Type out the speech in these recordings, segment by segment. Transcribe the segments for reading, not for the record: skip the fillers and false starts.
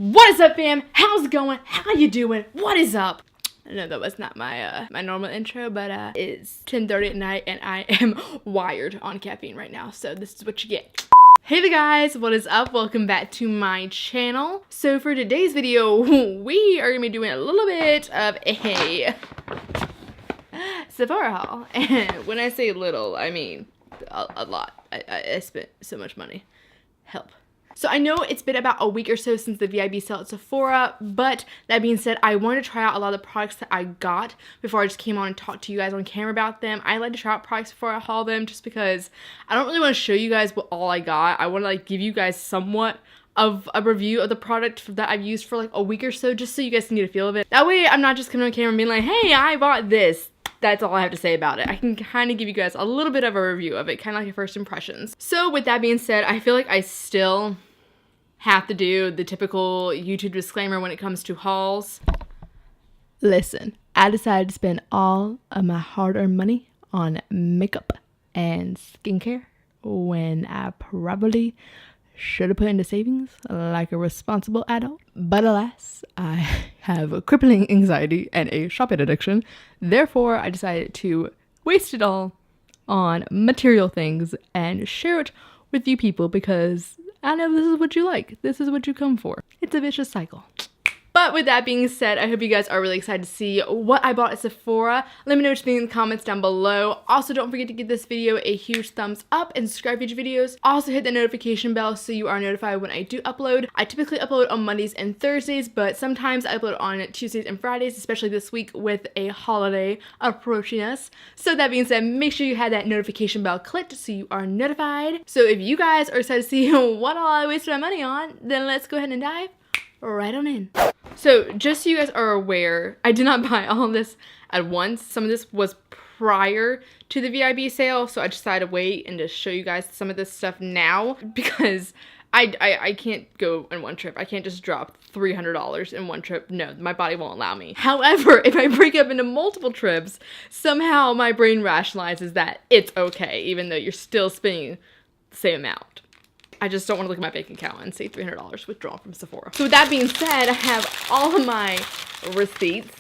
What is up, fam? How's it going? How you doing? What is up? I know that was not my my normal intro, but it's 10:30 at night and I am wired on caffeine right now, so this is what you get. Hey there guys, what is up? Welcome back to my channel. So for today's video, we are gonna be doing a little bit of a Sephora haul. And when I say little, I mean a lot. I spent so much money. Help. So I know it's been about a week or so since the VIB sale at Sephora, but that being said, I wanted to try out a lot of the products that I got before I just came on and talked to you guys on camera about them. I like to try out products before I haul them just because I don't really want to show you guys what all I got. I want to like give you guys somewhat of a review of the product that I've used for like a week or so, just so you guys can get a feel of it. That way I'm not just coming on camera and being like, hey, I bought this. That's all I have to say about it. I can kind of give you guys a little bit of a review of it, kind of like your first impressions. So with that being said, I feel like I still have to do the typical YouTube disclaimer when it comes to hauls. Listen, I decided to spend all of my hard-earned money on makeup and skincare when I probably should have put into savings like a responsible adult. But alas, I have a crippling anxiety and a shopping addiction. Therefore, I decided to waste it all on material things and share it with you people because I know this is what you like. This is what you come for. It's a vicious cycle. But with that being said, I hope you guys are really excited to see what I bought at Sephora. Let me know what you think in the comments down below. Also, don't forget to give this video a huge thumbs up and subscribe to future videos. Also, hit the notification bell so you are notified when I do upload. I typically upload on Mondays and Thursdays, but sometimes I upload on Tuesdays and Fridays, especially this week with a holiday approaching us. So that being said, make sure you have that notification bell clicked so you are notified. So if you guys are excited to see what all I wasted my money on, then let's go ahead and dive right on in. So just so you guys are aware, I did not buy all of this at once. Some of this was prior to the VIB sale, so I decided to wait and just show you guys some of this stuff now because I can't go in one trip. I can't just drop $300 in one trip. No, my body won't allow me. However, if I break up into multiple trips, somehow my brain rationalizes that it's okay, even though you're still spending the same amount. I just don't want to look at my bank account and see $300 withdrawn from Sephora. So with that being said, I have all of my receipts.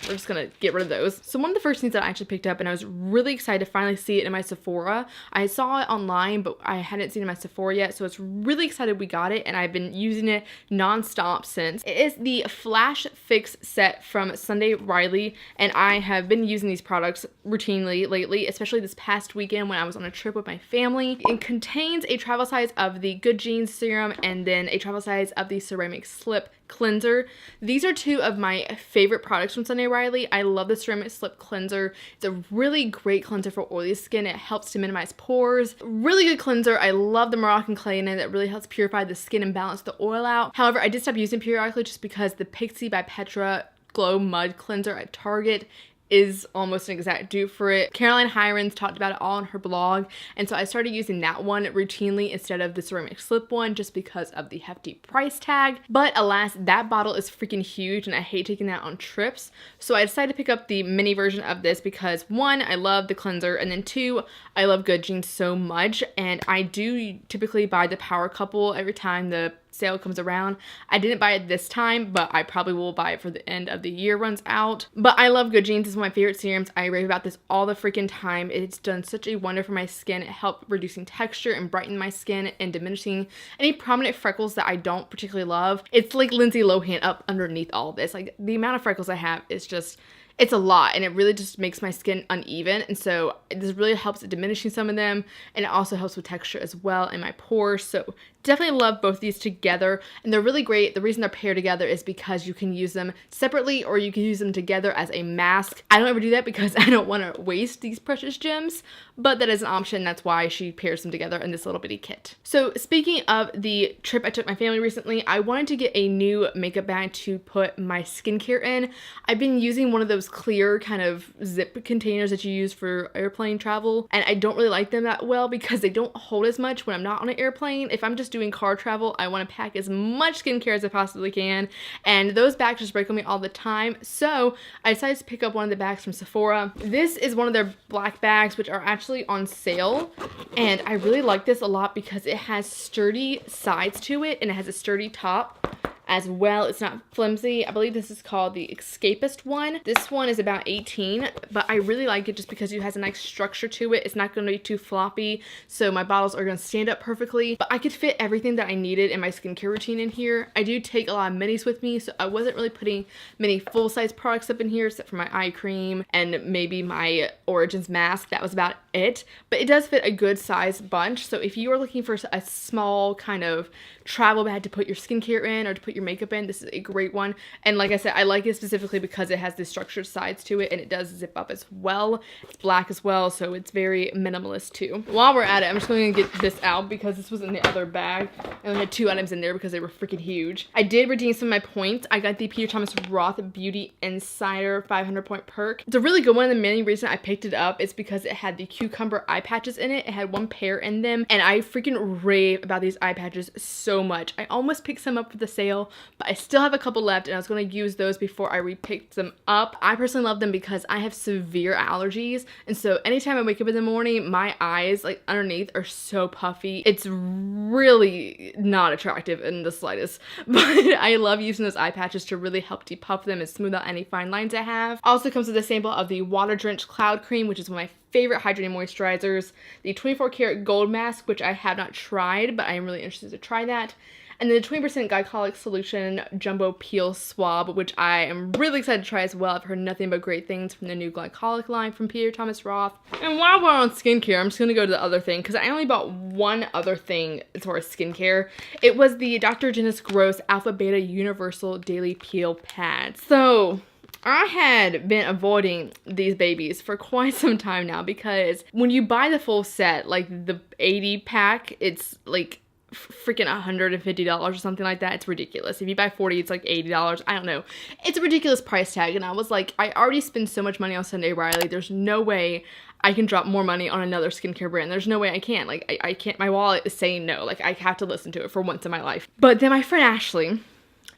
We're just gonna get rid of those. So one of the first things that I actually picked up, and I was really excited to finally see it in my Sephora. I saw it online, but I hadn't seen it in my Sephora yet, so I was really excited we got it, and I've been using it non-stop since. It is the Flash Fix set from Sunday Riley, and I have been using these products routinely lately, especially this past weekend when I was on a trip with my family. It contains a travel size of the Good Genes serum and then a travel size of the Ceramic Slip cleanser. These are two of my favorite products from Sunday Riley. I love the Ceramic Slip cleanser. It's a really great cleanser for oily skin. It helps to minimize pores. Really good cleanser. I love the Moroccan clay in it that really helps purify the skin and balance the oil out. However, I did stop using it periodically just because the Pixie by Petra Glow Mud Cleanser at Target is almost an exact dupe for it. Caroline Hirons talked about it all on her blog, and so I started using that one routinely instead of the Ceramic Slip one just because of the hefty price tag. But alas, that bottle is freaking huge and I hate taking that on trips, so I decided to pick up the mini version of this because one, I love the cleanser, and then two, I love Good Genes so much, and I do typically buy the Power Couple every time the sale comes around. I didn't buy it this time, but I probably will buy it for the end of the year runs out. But I love Good Genes. It's one of my favorite serums. I rave about this all the freaking time. It's done such a wonder for my skin. It helped reducing texture and brightening my skin and diminishing any prominent freckles that I don't particularly love. It's like Lindsay Lohan up underneath all of this. Like the amount of freckles I have is just, it's a lot, and it really just makes my skin uneven, and so this really helps at diminishing some of them, and it also helps with texture as well in my pores. So definitely love both these together, and they're really great. The reason they're paired together is because you can use them separately or you can use them together as a mask. I don't ever do that because I don't want to waste these precious gems, but that is an option. That's why she pairs them together in this little bitty kit. So speaking of the trip I took my family recently, I wanted to get a new makeup bag to put my skincare in. I've been using one of those those clear kind of zip containers that you use for airplane travel, and I don't really like them that well because they don't hold as much when I'm not on an airplane. If I'm just doing car travel, I want to pack as much skincare as I possibly can, and those bags just break on me all the time. So I decided to pick up one of the bags from Sephora. This is one of their black bags, which are actually on sale, and I really like this a lot because it has sturdy sides to it and it has a sturdy top as well. It's not flimsy. I believe this is called the Escapist one. This one is about 18, but I really like it just because it has a nice structure to it. It's not going to be too floppy, so my bottles are going to stand up perfectly, but I could fit everything that I needed in my skincare routine in here. I do take a lot of minis with me, so I wasn't really putting many full-size products up in here except for my eye cream and maybe my Origins mask. That was about it, but it does fit a good size bunch. So if you are looking for a small kind of travel bag to put your skincare in or to put your makeup in, this is a great one. And like I said, I like it specifically because it has the structured sides to it and it does zip up as well. It's black as well, so it's very minimalist too. While we're at it, I'm just going to get this out because this was in the other bag. I only had 2 items in there because they were freaking huge. I did redeem some of my points. I got the Peter Thomas Roth Beauty Insider 500 point perk. It's a really good one. The main reason I picked it up is because it had the cucumber eye patches in it. It had 1 pair in them, and I freaking rave about these eye patches so much. I almost picked some up for the sale, but I still have a couple left, and I was going to use those before I repicked them up. I personally love them because I have severe allergies, and so anytime I wake up in the morning, my eyes, like underneath, are so puffy. It's really not attractive in the slightest, but I love using those eye patches to really help depuff them and smooth out any fine lines I have. Also comes with a sample of the Water Drenched Cloud Cream, which is one of my favorite hydrating moisturizers, the 24 karat gold mask, which I have not tried, but I am really interested to try that, and then the 20% glycolic solution jumbo peel swab, which I am really excited to try as well. I've heard nothing but great things from the new glycolic line from Peter Thomas Roth. And while we're on skincare, I'm just gonna go to the other thing because I only bought one other thing as far as skincare. It was the Dr. Dennis Gross Alpha Beta Universal Daily Peel Pad. So I had been avoiding these babies for quite some time now because when you buy the full set, like the 80 pack, it's like freaking $150 or something like that. It's ridiculous. If you buy 40, it's like $80. I don't know. It's a ridiculous price tag, and I was like, I already spend so much money on Sunday Riley. There's no way I can drop more money on another skincare brand. There's no way I can. Like, I can't. My wallet is saying no. Like, I have to listen to it for once in my life. But then my friend Ashley,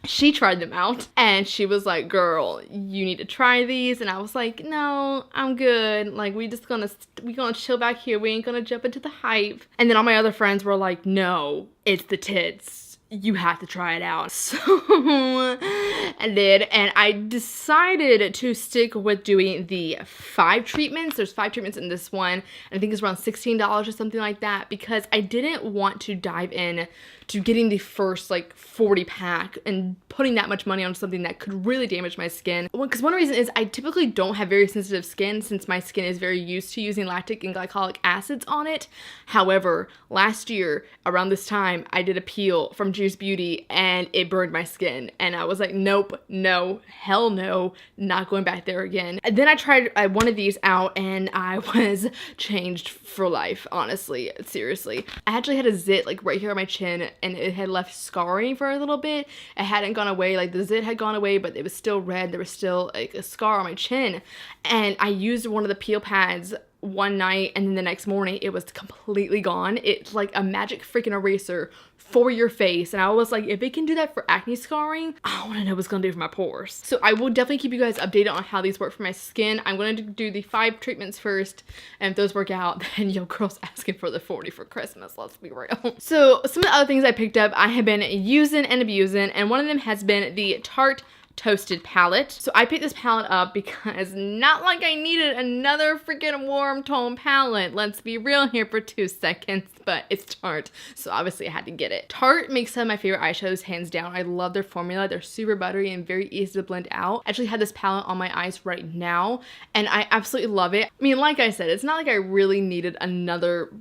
she tried them out and she was like, girl, you need to try these. And I was like, no, I'm good. Like, we gonna chill back here. We ain't gonna jump into the hype. And then all my other friends were like, no, it's the tits. You have to try it out. So I did, and I decided to stick with doing the 5 treatments. There's 5 treatments in this one, and I think it's around $16 or something like that, because I didn't want to dive in to getting the first like 40 pack and putting that much money on something that could really damage my skin. Because one reason is I typically don't have very sensitive skin since my skin is very used to using lactic and glycolic acids on it. However, last year around this time, I did a peel from Juice Beauty and it burned my skin, and I was like, nope, no, hell no, not going back there again. And then I tried one of these out and I was changed for life, honestly, seriously. I actually had a zit like right here on my chin, and it had left scarring for a little bit. It hadn't gone away, like the zit had gone away, but it was still red. There was still like a scar on my chin, and I used one of the peel pads one night, and then the next morning it was completely gone. It's like a magic freaking eraser for your face, and I was like, if it can do that for acne scarring, I want to know what it's gonna do for my pores. So I will definitely keep you guys updated on how these work for my skin. I'm going to do the 5 treatments first, and if those work out, then yo girl's asking for the 40 for Christmas, let's be real. So some of the other things I picked up, I have been using and abusing, and one of them has been the Tarte Toasted palette. So I picked this palette up because not like I needed another freaking warm tone palette. Let's be real here for 2 seconds, but it's Tarte, so obviously I had to get it. Tarte makes some of my favorite eyeshadows hands down. I love their formula. They're super buttery and very easy to blend out. I actually have this palette on my eyes right now, and I absolutely love it. I mean, like I said, it's not like I really needed another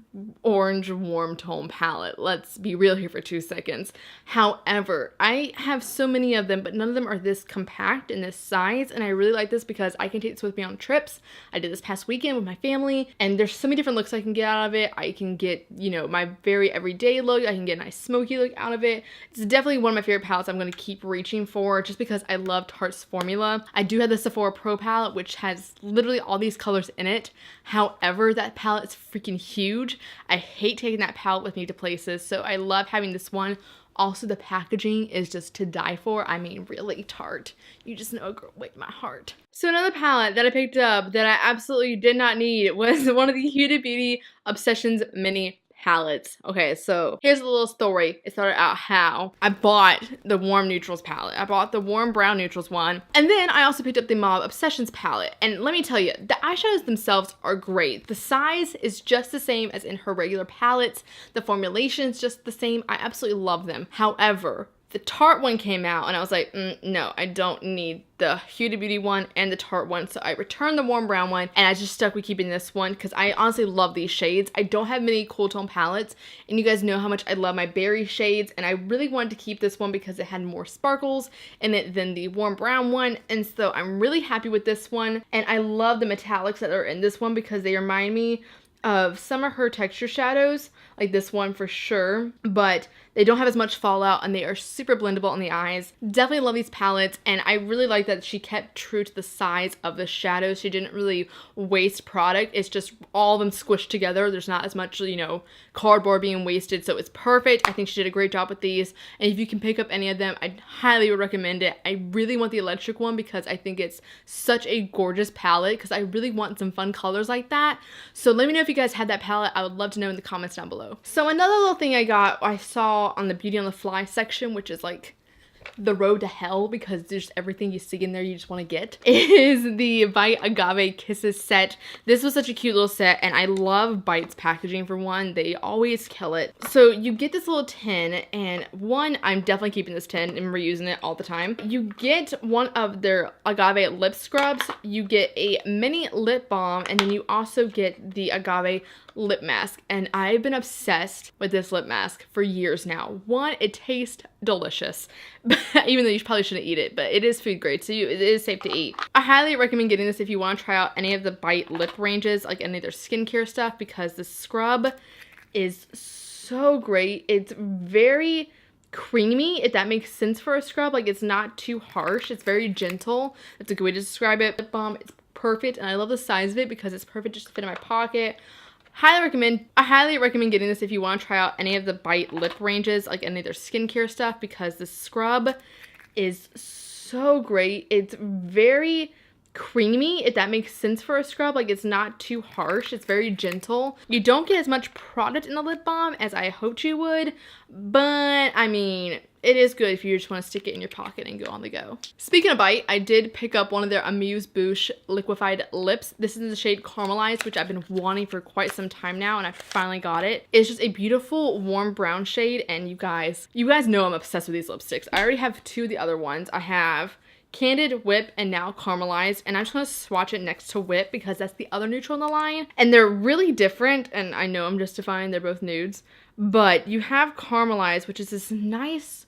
orange warm tone palette. Let's be real here for 2 seconds. However, I have so many of them, but none of them are this compact in this size, and I really like this because I can take this with me on trips. I did this past weekend with my family, and there's so many different looks I can get out of it. I can get, you know, my very everyday look. I can get a nice smoky look out of it. It's definitely one of my favorite palettes I'm going to keep reaching for just because I love Tarte's formula. I do have the Sephora Pro palette, which has literally all these colors in it. However, that palette is freaking huge. I hate taking that palette with me to places, so I love having this one. Also, the packaging is just to die for. I mean, really, Tarte. You just know a girl with my heart. So another palette that I picked up that I absolutely did not need was one of the Huda Beauty Obsessions mini palettes. Okay, so here's a little story. It started out how I bought the warm neutrals palette. I bought the warm brown neutrals one, and then I also picked up the Mauve Obsessions palette. And let me tell you, the eyeshadows themselves are great. The size is just the same as in her regular palettes. The formulation is just the same. I absolutely love them. However, the Tarte one came out and I was like, no, I don't need the Huda Beauty one and the Tarte one. So I returned the warm brown one and I just stuck with keeping this one because I honestly love these shades. I don't have many cool tone palettes, and you guys know how much I love my berry shades, and I really wanted to keep this one because it had more sparkles in it than the warm brown one, and so I'm really happy with this one. And I love the metallics that are in this one because they remind me of some of her texture shadows, like this one for sure, but they don't have as much fallout and they are super blendable on the eyes. Definitely love these palettes, and I really like that she kept true to the size of the shadows. She didn't really waste product. It's just all of them squished together. There's not as much, you know, cardboard being wasted, so it's perfect. I think she did a great job with these, and if you can pick up any of them, I highly would recommend it. I really want the electric one because I think it's such a gorgeous palette because I really want some fun colors like that. So let me know if you guys had that palette. I would love to know in the comments down below. So another little thing I saw on the Beauty on the Fly section, which is like the road to hell because there's everything you see in there you just want to get, is the Bite Agave Kisses set. This was such a cute little set, and I love Bite's packaging for one. They always kill it. So you get this little tin, and one, I'm definitely keeping this tin and reusing it all the time. You get one of their Agave lip scrubs, you get a mini lip balm, and then you also get the Agave lip mask, and I've been obsessed with this lip mask for years now. One, it tastes delicious, even though you probably shouldn't eat it, but it is food grade, so it is safe to eat. I highly recommend getting this if you want to try out any of the Bite lip ranges, like any of their skincare stuff, because the scrub is so great. It's very creamy, if that makes sense for a scrub. Like, it's not too harsh. It's very gentle. That's a good way to describe it. Lip balm, it's perfect, and I love the size of it because it's perfect just to fit in my pocket. I highly recommend getting this if you want to try out any of the Bite lip ranges, like any of their skincare stuff, because the scrub is so great. It's very creamy, if that makes sense for a scrub. Like, it's not too harsh. It's very gentle. You don't get as much product in the lip balm as I hoped you would, but I mean, it is good if you just want to stick it in your pocket and go on the go. Speaking of Bite, I did pick up one of their Amuse Bouche liquefied lips. This is in the shade Caramelized, which I've been wanting for quite some time now, and I finally got it. It's just a beautiful warm brown shade, and you guys know I'm obsessed with these lipsticks. I already have two of the other ones. I have Candid, Whip, and now Caramelized, and I just want to swatch it next to Whip because that's the other neutral in the line, and they're really different, and I know I'm justifying, they're both nudes, but you have Caramelized, which is this nice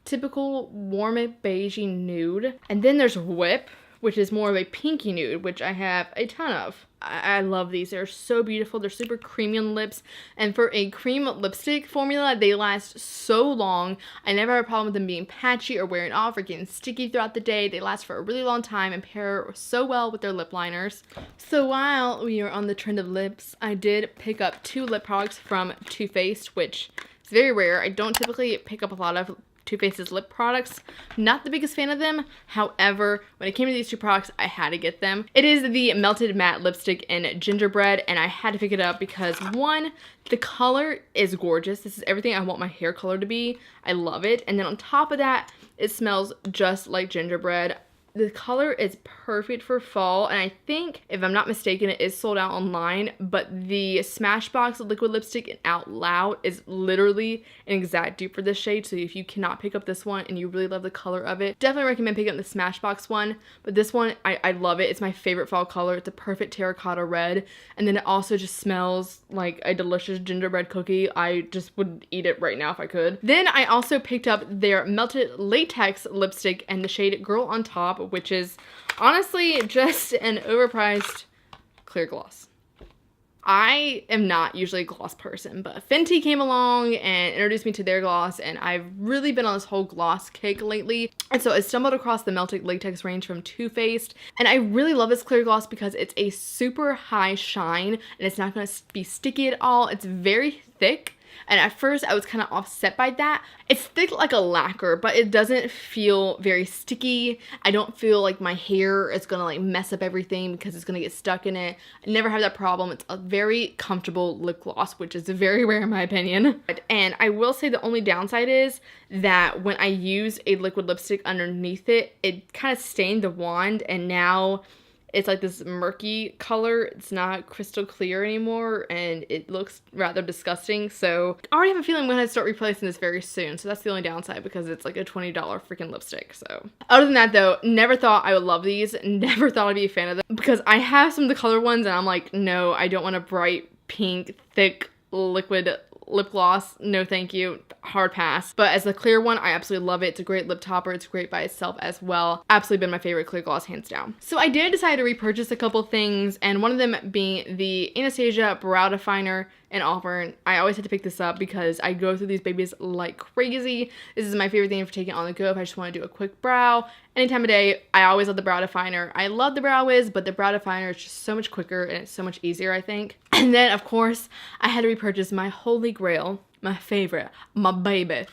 typical warm beigey nude, and then there's Whip, which is more of a pinky nude, which I have a ton of. I love these. They're so beautiful. They're super creamy on the lips, and for a cream lipstick formula, they last so long. I never have a problem with them being patchy or wearing off or getting sticky throughout the day. They last for a really long time and pair so well with their lip liners. So while we are on the trend of lips, I did pick up two lip products from Too Faced, which is very rare. I don't typically pick up a lot of Too Faced's lip products. Not the biggest fan of them. However, when it came to these two products, I had to get them. It is the Melted Matte Lipstick in Gingerbread, and I had to pick it up because, one, the color is gorgeous. This is everything I want my hair color to be. I love it. And then on top of that, it smells just like gingerbread. The color is perfect for fall, and I think, if I'm not mistaken, it is sold out online, but the Smashbox liquid lipstick in Out Loud is literally an exact dupe for this shade, so if you cannot pick up this one and you really love the color of it, definitely recommend picking up the Smashbox one. But this one, I love it. It's my favorite fall color. It's a perfect terracotta red, and then it also just smells like a delicious gingerbread cookie. I just would eat it right now if I could. Then I also picked up their Melted Latex lipstick and the shade Girl on Top, which is honestly just an overpriced clear gloss. I am not usually a gloss person, but Fenty came along and introduced me to their gloss, and I've really been on this whole gloss kick lately. And so I stumbled across the Melted Latex range from Too Faced, and I really love this clear gloss because it's a super high shine, and it's not going to be sticky at all. It's very thick. And at first I was kind of offset by that. It's thick like a lacquer, but it doesn't feel very sticky. I don't feel like my hair is gonna like mess up everything because it's gonna get stuck in it. I never have that problem. It's a very comfortable lip gloss, which is very rare in my opinion. And I will say the only downside is that when I use a liquid lipstick underneath it, it kind of stained the wand, and now it's like this murky color. It's not crystal clear anymore, and it looks rather disgusting. So I already have a feeling I'm gonna start replacing this very soon. So that's the only downside, because it's like a $20 freaking lipstick. So other than that though, never thought I would love these. Never thought I'd be a fan of them, because I have some of the color ones and I'm like, no, I don't want a bright pink, thick, liquid lip gloss. No thank you. Hard pass. But as a clear one, I absolutely love it. It's a great lip topper. It's great by itself as well. Absolutely been my favorite clear gloss, hands down. So I did decide to repurchase a couple things, and one of them being the Anastasia Brow Definer in Auburn. I always had to pick this up because I go through these babies like crazy. This is my favorite thing for taking on the go if I just want to do a quick brow. Any time of day, I always love the Brow Definer. I love the Brow Wiz, but the Brow Definer is just so much quicker and it's so much easier, I think. And then, of course, I had to repurchase my holy grail, my favorite, my baby,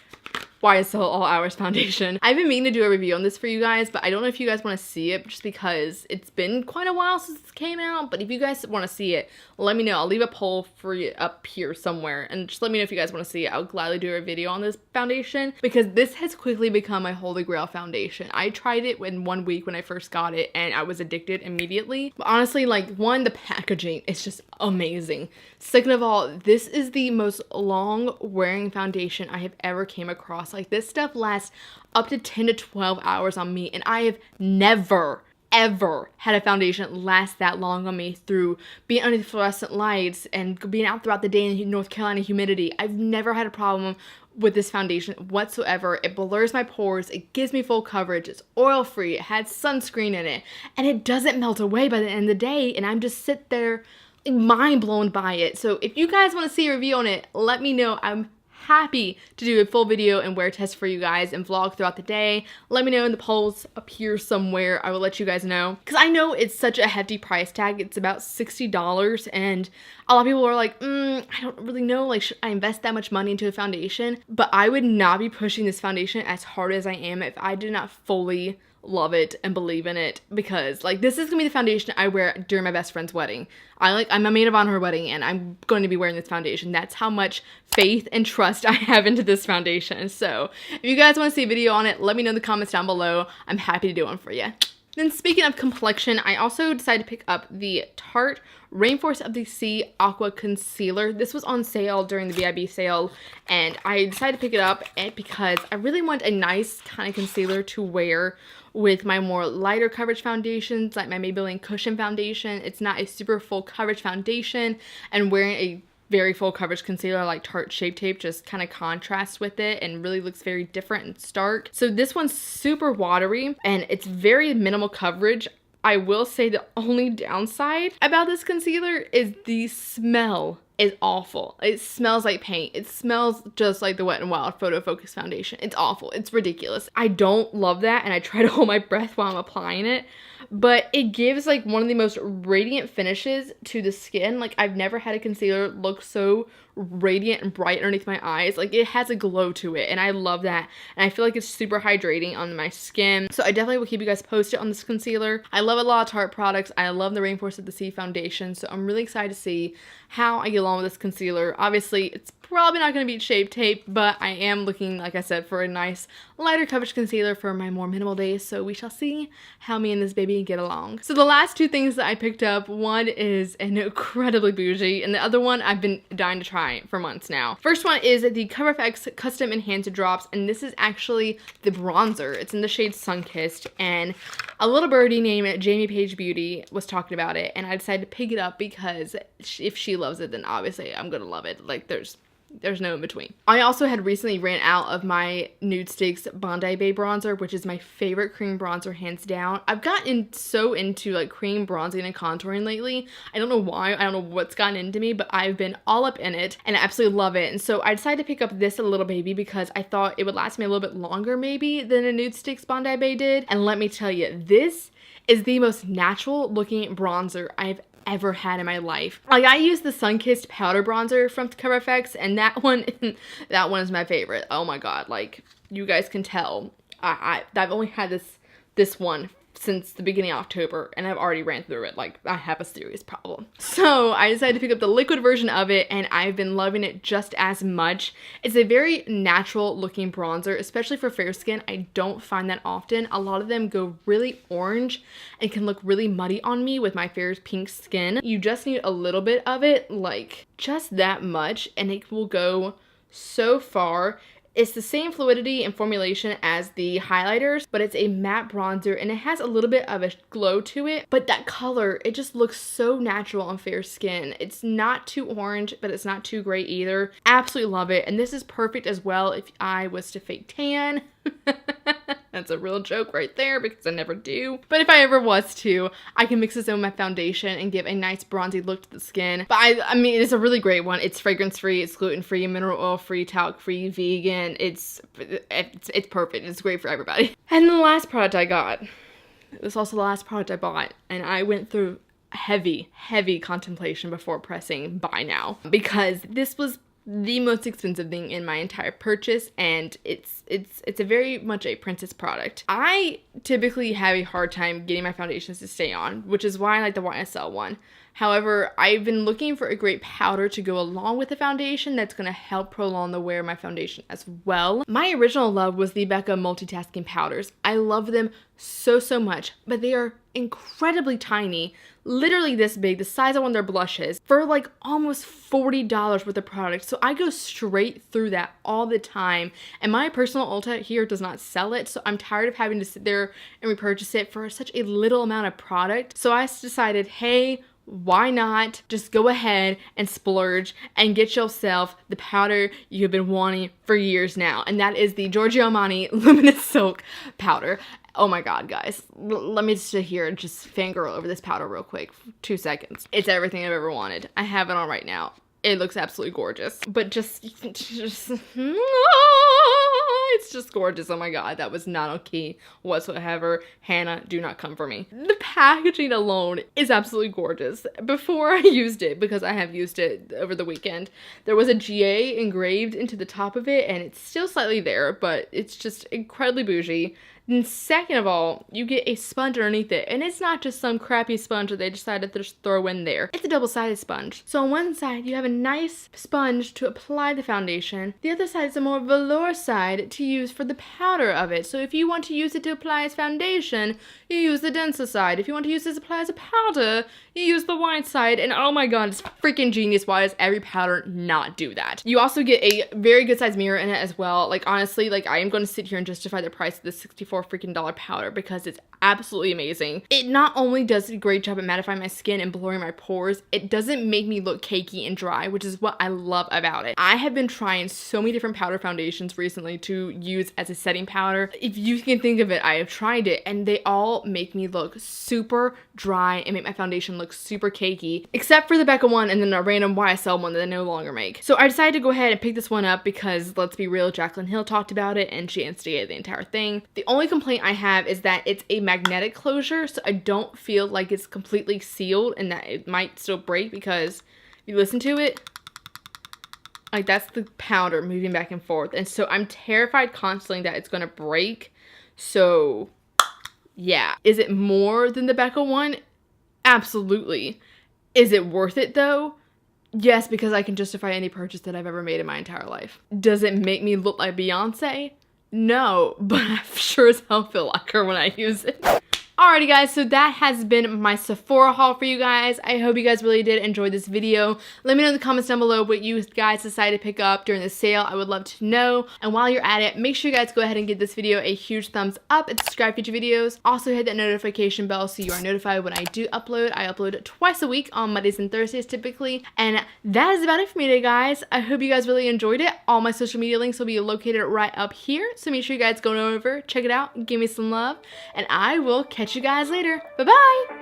YSL All Hours foundation. I've been meaning to do a review on this for you guys, but I don't know if you guys want to see it, just because it's been quite a while since it came out. But if you guys want to see it, let me know. I'll leave a poll for you up here somewhere, and just let me know if you guys want to see it. I'll gladly do a video on this foundation, because this has quickly become my holy grail foundation. I tried it in 1 week when I first got it, and I was addicted immediately. But honestly, like, one, the packaging is just amazing. Second of all, this is the most long wearing foundation I have ever came across. Like, this stuff lasts up to 10 to 12 hours on me, and I have never ever had a foundation last that long on me through being under the fluorescent lights and being out throughout the day in North Carolina humidity. I've never had a problem with this foundation whatsoever. It blurs my pores, it gives me full coverage, it's oil free, it has sunscreen in it, and it doesn't melt away by the end of the day, and I'm just sit there mind blown by it. So if you guys want to see a review on it, let me know. I'm happy to do a full video and wear test for you guys and vlog throughout the day. Let me know in the polls up here somewhere. I will let you guys know, because I know it's such a hefty price tag. It's about $60, and a lot of people are like, I don't really know, like, should I invest that much money into a foundation? But I would not be pushing this foundation as hard as I am if I did not fully love it and believe in it, because like, this is gonna be the foundation I wear during my best friend's wedding. I'm a maid of honor her wedding, and I'm going to be wearing this foundation. That's how much faith and trust I have into this foundation. So if you guys want to see a video on it, let me know in the comments down below. I'm happy to do one for you. Then speaking of complexion, I also decided to pick up the Tarte Rainforest of the Sea Aqua Concealer. This was on sale during the VIB sale, and I decided to pick it up because I really want a nice kind of concealer to wear with my more lighter coverage foundations, like my Maybelline Cushion foundation. It's not a super full coverage foundation, and wearing a very full coverage concealer like Tarte Shape Tape just kind of contrasts with it and really looks very different and stark. So this one's super watery and it's very minimal coverage. I will say the only downside about this concealer is the smell is awful. It smells like paint. It smells just like the Wet n Wild Photo Focus foundation. It's awful. It's ridiculous. I don't love that, and I try to hold my breath while I'm applying it, but it gives like one of the most radiant finishes to the skin. Like, I've never had a concealer look so radiant and bright underneath my eyes. Like, it has a glow to it, and I love that. And I feel like it's super hydrating on my skin. So I definitely will keep you guys posted on this concealer. I love a lot of Tarte products. I love the Rainforest of the Sea foundation, so I'm really excited to see how I get along with this concealer. Obviously, it's probably not going to beat Shape Tape, but I am looking, like I said, for a nice lighter coverage concealer for my more minimal days, so we shall see how me and this baby get along. So the last two things that I picked up, one is an incredibly bougie, and the other one I've been dying to try for months now. First one is the CoverFX Custom Enhancer Drops, and this is actually the bronzer. It's in the shade Sunkissed, and a little birdie named Jamie Page Beauty was talking about it, and I decided to pick it up because if she loves it, then obviously I'm gonna love it. Like, there's no in between. I also had recently ran out of my Nude Sticks Bondi Bay bronzer, which is my favorite cream bronzer hands down. I've gotten so into like cream bronzing and contouring lately. I don't know why. I don't know what's gotten into me, but I've been all up in it and I absolutely love it. And so I decided to pick up this little baby because I thought it would last me a little bit longer maybe than a Nude Sticks Bondi Bay did. And let me tell you, this is the most natural looking bronzer I've ever had in my life. Like, I use the Sunkissed powder bronzer from CoverFX, and that one is my favorite. Oh my god, like, you guys can tell I've only had this one since the beginning of October, and I've already ran through it. Like, I have a serious problem. So I decided to pick up the liquid version of it, and I've been loving it just as much. It's a very natural looking bronzer, especially for fair skin. I don't find that often. A lot of them go really orange and can look really muddy on me with my fair pink skin. You just need a little bit of it, like just that much, and it will go so far. It's the same fluidity and formulation as the highlighters, but it's a matte bronzer and it has a little bit of a glow to it. But that color, it just looks so natural on fair skin. It's not too orange, but it's not too gray either. Absolutely love it. And this is perfect as well if I was to fake tan. That's a real joke right there because I never do. But if I ever was to, I can mix this in with my foundation and give a nice bronzy look to the skin. But I mean, it's a really great one. It's fragrance free, it's gluten free, mineral oil free, talc free, vegan. It's perfect. It's great for everybody. And the last product I got, it was also the last product I bought, and I went through heavy contemplation before pressing buy now because this was the most expensive thing in my entire purchase, and it's a very much a princess product. I typically have a hard time getting my foundations to stay on, which is why I like the YSL one. However, I've been looking for a great powder to go along with the foundation that's going to help prolong the wear of my foundation as well. My original love was the Becca multitasking powders. I love them so much, but they are incredibly tiny, literally this big, the size of one of their blushes, for like almost $40 worth of product. So I go straight through that all the time, and my personal Ulta here does not sell it, so I'm tired of having to sit there and repurchase it for such a little amount of product. So I decided, hey, why not just go ahead and splurge and get yourself the powder you've been wanting for years now, and that is the Giorgio Armani Luminous Silk powder. Oh my god, guys. Let me just sit here and just fangirl over this powder real quick. 2 seconds. It's everything I've ever wanted. I have it on right now. It looks absolutely gorgeous. But just it's just gorgeous. Oh my god, that was not okay whatsoever. Hannah, do not come for me. The packaging alone is absolutely gorgeous. Before I used it, because I have used it over the weekend, there was a GA engraved into the top of it, and it's still slightly there, but it's just incredibly bougie. And second of all, you get a sponge underneath it, and it's not just some crappy sponge that they decided to just throw in there. It's a double-sided sponge. So on one side, you have a nice sponge to apply the foundation. The other side is a more velour side to use for the powder of it. So if you want to use it to apply as foundation, you use the denser side. If you want to use this to apply as a powder, you use the white side. And oh my god, it's freaking genius. Why does every powder not do that? You also get a very good size mirror in it as well. Like, honestly, like, I am going to sit here and justify the price of this $64 freaking powder because it's absolutely amazing. It not only does a great job at mattifying my skin and blurring my pores, it doesn't make me look cakey and dry, which is what I love about it. I have been trying so many different powder foundations recently to use as a setting powder. If you can think of it, I have tried it, and they all make me look super dry and make my foundation look super cakey, except for the Becca one and then a random YSL one that they no longer make. So I decided to go ahead and pick this one up because, let's be real, Jaclyn Hill talked about it and she instigated the entire thing. The only complaint I have is that it's a magnetic closure, so I don't feel like it's completely sealed and that it might still break, because if you listen to it, Like, that's the powder moving back and forth. And so I'm terrified constantly that it's gonna break. So, yeah. Is it more than the Becca one? Absolutely. Is it worth it, though? Yes, because I can justify any purchase that I've ever made in my entire life. Does it make me look like Beyonce? No, but I sure as hell feel like her when I use it. Alrighty guys, so that has been my Sephora haul for you guys. I hope you guys really did enjoy this video. Let me know in the comments down below what you guys decided to pick up during the sale. I would love to know. And while you're at it, make sure you guys go ahead and give this video a huge thumbs up and subscribe to future videos. Also hit that notification bell so you are notified when I do upload. I upload twice a week on Mondays and Thursdays typically. And that is about it for me today, guys. I hope you guys really enjoyed it. All my social media links will be located right up here. So make sure you guys go over, check it out, give me some love, and I will catch you guys later. Bye-bye!